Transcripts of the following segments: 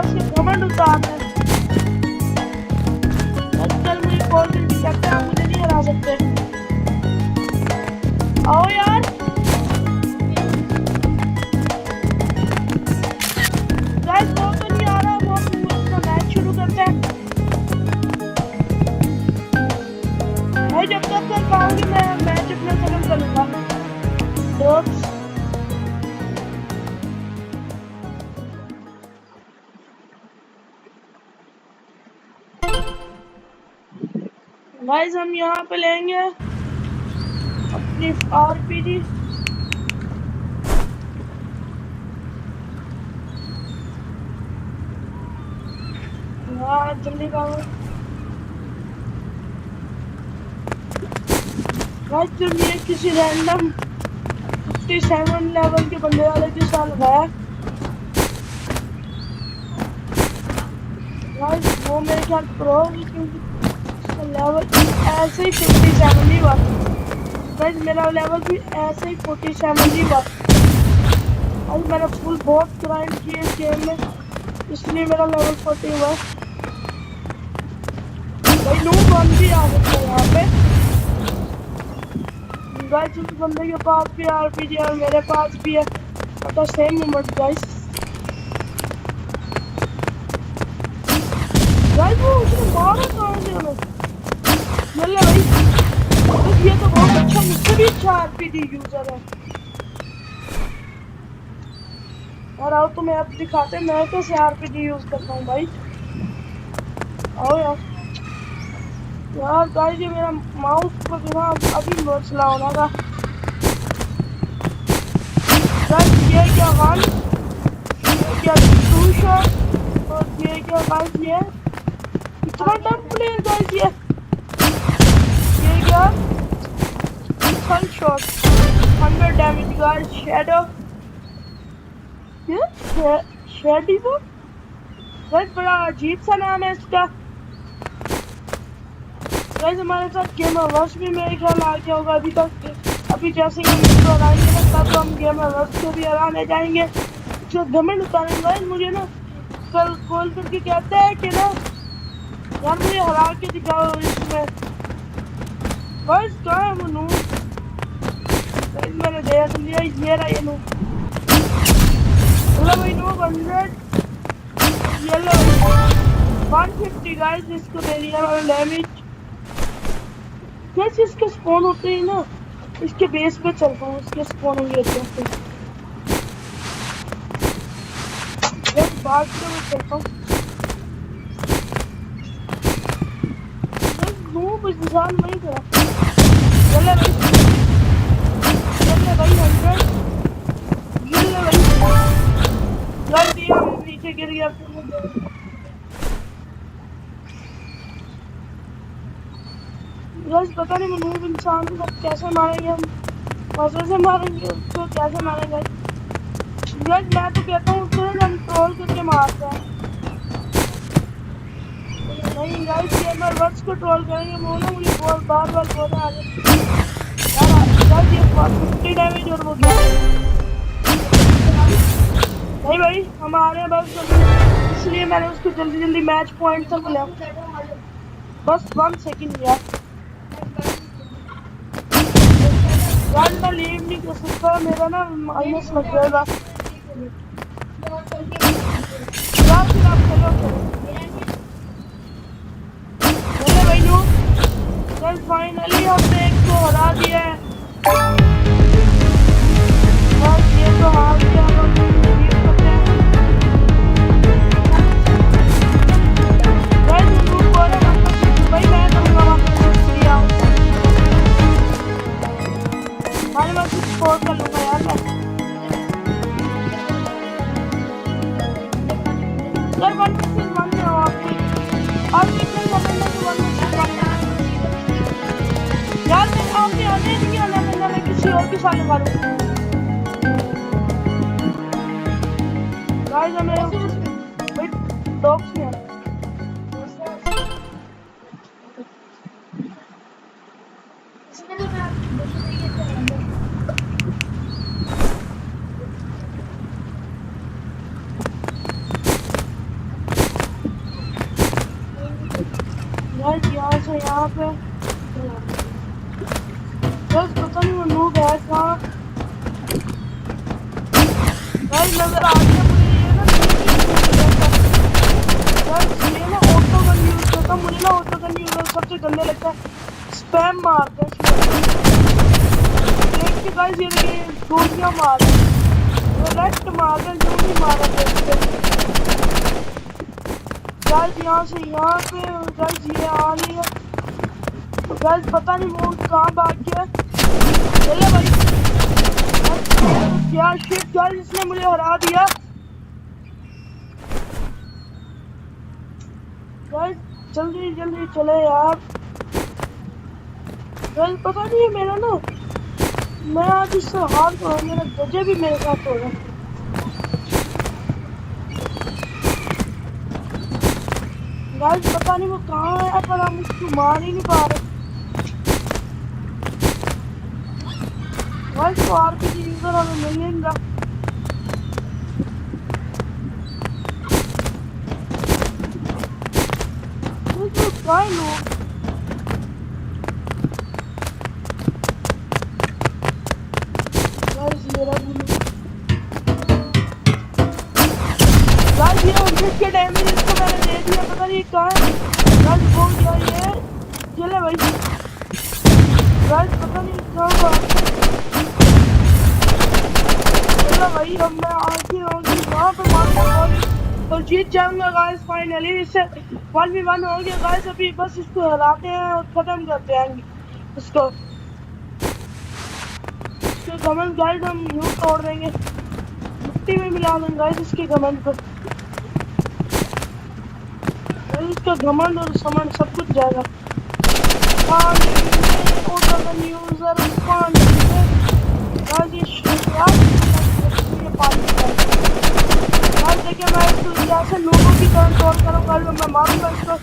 इसके घमंड उतारना है। कल मुझे कॉल करके कहते हैं आप मुझे नहीं हरा सकते। आओ यार, गाइस वो तो नहीं आ रहा, बहुत अपना मैच शुरू करते हैं। भाई जब तक मैं पाऊंगी मैं मैच अपना खत्म कर लूंगा। दोस्त गाइस हम यहाँ पे लेंगे अपनी आरपीजी। हाँ जल्दी करो गाइस। तुम ये किसी रैंडम 57 लेवल के बंदे वाले के साथ लगाया गाइस, वो मेरे ख्याल प्रो क्योंकि लेवल ऐसे ही 57 ही हुआ गाइस। मेरा लेवल भी ऐसे ही 47 ही हुआ। आज मैंने फुल बहुत ग्राइंड किए इस गेम में, इसलिए मेरा लेवल 40 हुआ। भाई नो वन भी आ सकता है यहाँ पे गाइस। उस बंदे के पास भी आरपीजी और मेरे पास भी है, पता सेम मोमेंट गाइस। गाइस वो उसने मारा कहाँ से हमें? चलो भाई, ये तो बहुत अच्छा, मुझसे भी अच्छा आरपीजी यूजर है। और आओ तुम्हें अब दिखाते हैं मैं कैसे आरपीजी यूज करता हूँ भाई। आओ यार। यार गाइस ये मेरा माउस को बिना अभी मसला होना था गाइस। ये क्या वन, ये क्या टू शॉट और ये क्या गाइस, ये इतना टफ प्लेयर गाइस। ये क्या full shot 100 damage guys. Shadow, ये शैडो गाइस, बड़ा अजीब सा नाम है इसका गाइस। हमारे साथ गेम वर्स भी मेरे ख्याल आ गया होगा अभी तक। अभी जैसे ही हम इसको हराएंगे ना तब तो हम गेम वर्स को भी हराने जाएंगे। जो घमंड उतारेंगे गाइस, मुझे ना कल कॉल करके कहते हैं कि ना यार मुझे हरा के दिखाओ इसमें। गाइस कहाँ है वो नूब? गाइस मैंने देख लिया, ये रहा ये नूब। भाई नूब 100 ये लो 150 गाइस इसको दे दिया मैंने डैमेज। जैसे इसके स्पॉन होते ही ना इसके बेस पे चलता हूँ, इसके स्पॉन होंगे अच्छे बाद में चलता हूँ। नूब इंसान वही करा। चले भाई, चले भाई 100 ये ले भाई। लग दिया नीचे गिर गया। गाइस पता नहीं मनूब इंसान को कैसे मारेंगे हम, मजे से मारेंगे उसको, कैसे मारेंगे गाइस। मैं तो कहता हूँ उसको हम ट्रोल करके मारते हैं। नहीं गाइस गेमर वर्स को ट्रोल करेंगे वो ना मुझे बहुत बार बार बोलना आ गाइस। ये 50 डैमेज और वो क्या नहीं भाई हमारे बस, इसलिए मैंने उसको जल्दी जल्दी मैच पॉइंट तक लिया। बस 1 सेकंड यार, गाइस मैं लीव नहीं कर सकता, मेरा ना माइनस लग जाएगा यार। फिर आप चलो चले भाई नो गाइस। फाइनली हमने एक को हरा दिया है बस। ये तो हार गया, हम लीव करते हैं गाइस। नो बोला भाई मैं करूँगा वापस लिया हमारे पास स्कोर कर लूँगा यार मैं। यार 1 में हो आप कितने कमेंट में 1 यार। मैं आपने आने नहीं आना, मैं किसी और के साथ लगा लूँ गाइस। हमें भाई डॉग्स में गाइस यहाँ से यहाँ पे बस पता नहीं वो नूब है कहाँ। गाइस नजर आ गया मुझे ये ना गाइस ये ना ऑटो गन यूज करता, मुझे ना ऑटो गन यूज सबसे गंदे लगता है, स्पैम मारते हैं देख के। गाइस ये देखिए गोलियां मार रेड मार रहे जो भी मार रहे गाइस यहाँ से यहाँ पे। गाइस ये आ लिया गाइस, पता नहीं वो कहाँ भाग गया। चले भाई क्या शिट गाइस, इसने मुझे हरा दिया गाइस। जल्दी जल्दी चले यार गाइस, पता नहीं है मेरा ना, मैं आज इससे हार तो मेरा गजे भी मेरे साथ हो रहा है गाइस। पता नहीं वो कहाँ है पर हम उसको मार ही नहीं पा रहे गाइस। तो आरपीजी यूजर हमें मिलेगा तो क्या लोग गाइस मेरा गाइस ये 100 के डैमेज इसको मैंने दे दिया, पता नहीं कहाँ है गाइस। बोल दिया ये चले भाई गाइस, पता नहीं कहाँ चलो भाई। अब मैं आगे होंगी वहाँ पे मारूंगा और जीत जाऊंगा गाइस फाइनली। इससे 1v1 हो गया गाइस, अभी बस इसको हराते हैं और खत्म करते हैं इसको कमेंट गाइस हम यूं तोड़ देंगे, मिट्टी में मिला देंगे गाइस इसके कमेंट को। इसका घमंड और समंड सब कुछ जाएगा। यूजर देखिए मैं इसको जैसे लोगों की तरह तोड़ करूँगा, मैं मारूंगा इसको।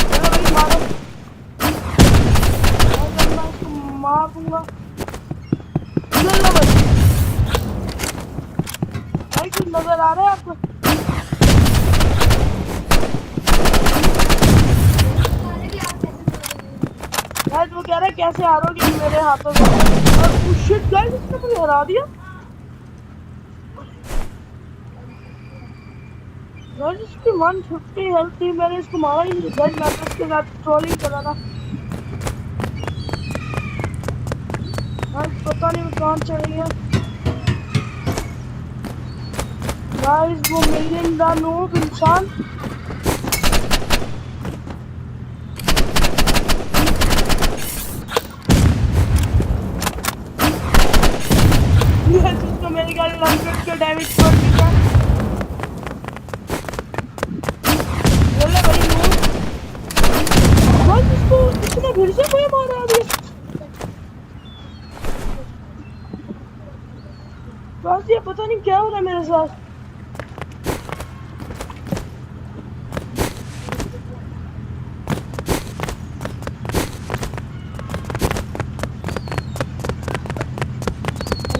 चलो भाई मारो, मैं इसको मार दूंगा। चलो भाई कुछ नजर आ रहा है आपको? गाइस वो कह रहा है कैसे हारोगे मेरे हाथों से, और शिट गाइस इसने मुझे हरा दिया गाइस। इसकी 150 हेल्थ थी, मैंने इसको मारा ही नहीं गाइस। मैं तो इसके साथ ट्रोलिंग कर रहा था गाइस, पता नहीं वो कहाँ चले गया गाइस। वो मिलियन द नूब इंसान उसको मेरे ख्याल 100 का डैमेज पड़ चुका है। बोले भाई नूब इसको इसने फिर से कोई मारा दिया बस। ये पता नहीं क्या हो रहा है मेरे साथ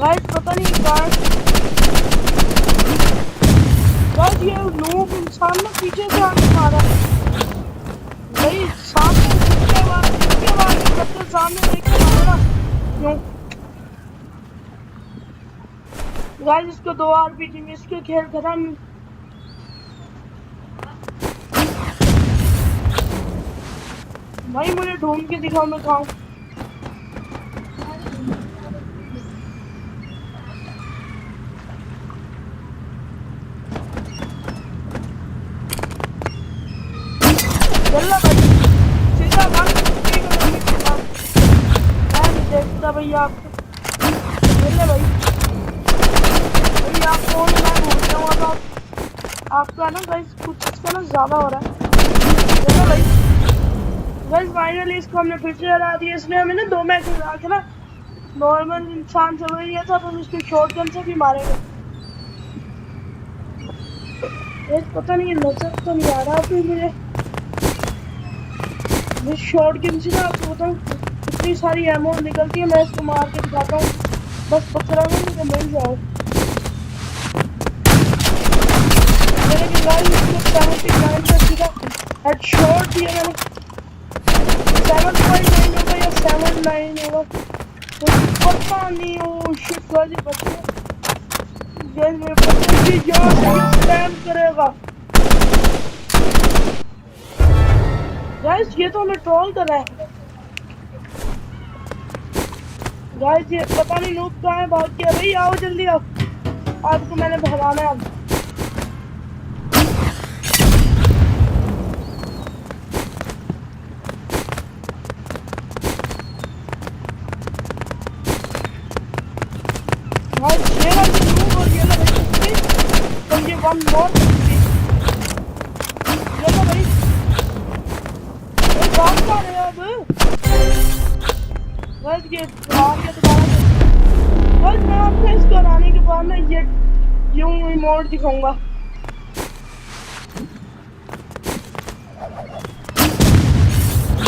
गाइस, पता नहीं गाइस। ये नूब इंसान ने पीछे से आके मारा भाई, सामने इसके बाद सामने देख के मारा क्यों गाइस। इसको 2 आरपीजी में इसके खेल खत्म। भाई मुझे ढूंढ के दिखाओ मैं खाऊं। चलो भाई सीधा देखता भैया आपको। चले भाई आपको मैं बोलता हूँ अब आपका ना गाइस कुछ इसका ना ज़्यादा हो रहा है। चलो भाई गाइस फाइनली इसको हमने फिर से हरा दिया। इसने हमें ना 2 मैच हरा के ना नॉर्मल इंसान से वही दिया था, तो हम इसको शॉटगन से भी मारेंगे। पता नहीं नजर तो नहीं आ रहा फिर मुझे शॉटगन से ना आपको बताऊँ इतनी सारी एमो निकलती है। मैं इसको मार के दिखाता हूँ, बस पत्थर में मुझे मिल जाओ। मेरे गाइस इसको 79 का सीधा हेडशॉट दिया मैंने। नहीं ओ शिट गाइस ये बच्चे गाइस मेरे बच्चे की जान स्पैम करेगा गाइस ये तो हमें ट्रोल कर रहा है गाइस ये पता नहीं नूब कहाँ है भाग गया भाई आओ जल्दी आओ आपको मैंने भगाना है अब गाइस ये वाला जो नूब और ये वाला भाई तो ये वन मोर ये तो भाई भाग पा रहे हो अब गाइस ये भाग के दोबारा गाइस मैं आपको इसको हराने के बाद ना ये यूं इमोट दिखाऊंगा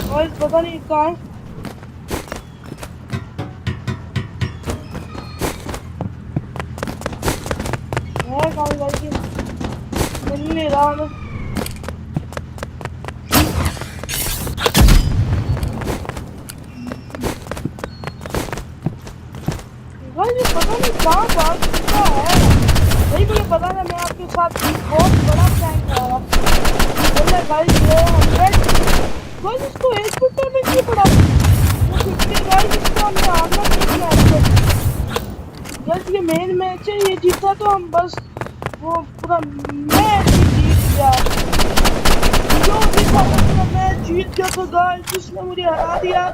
गाइस पता नहीं कहाँ है कहाँ गाइस ये मिल नहीं रहा हमें गाइस ये पता नहीं कहाँ भाग चुका है भाई मुझे पता था मैं आपके साथ बहुत बड़ा प्रैंक करा बोले गाइस ये 100 गाइस इसको एक फुट में नहीं पड़ा वो कितने गाइस इसको हमने हारना नहीं मैच गाइस ये मेन मैच है ये जीता तो हम बस वो पूरा मैच ही जीत गया जो भी था पूरा मैच जीत गया तो गाइस जिसने मुझे हरा दिया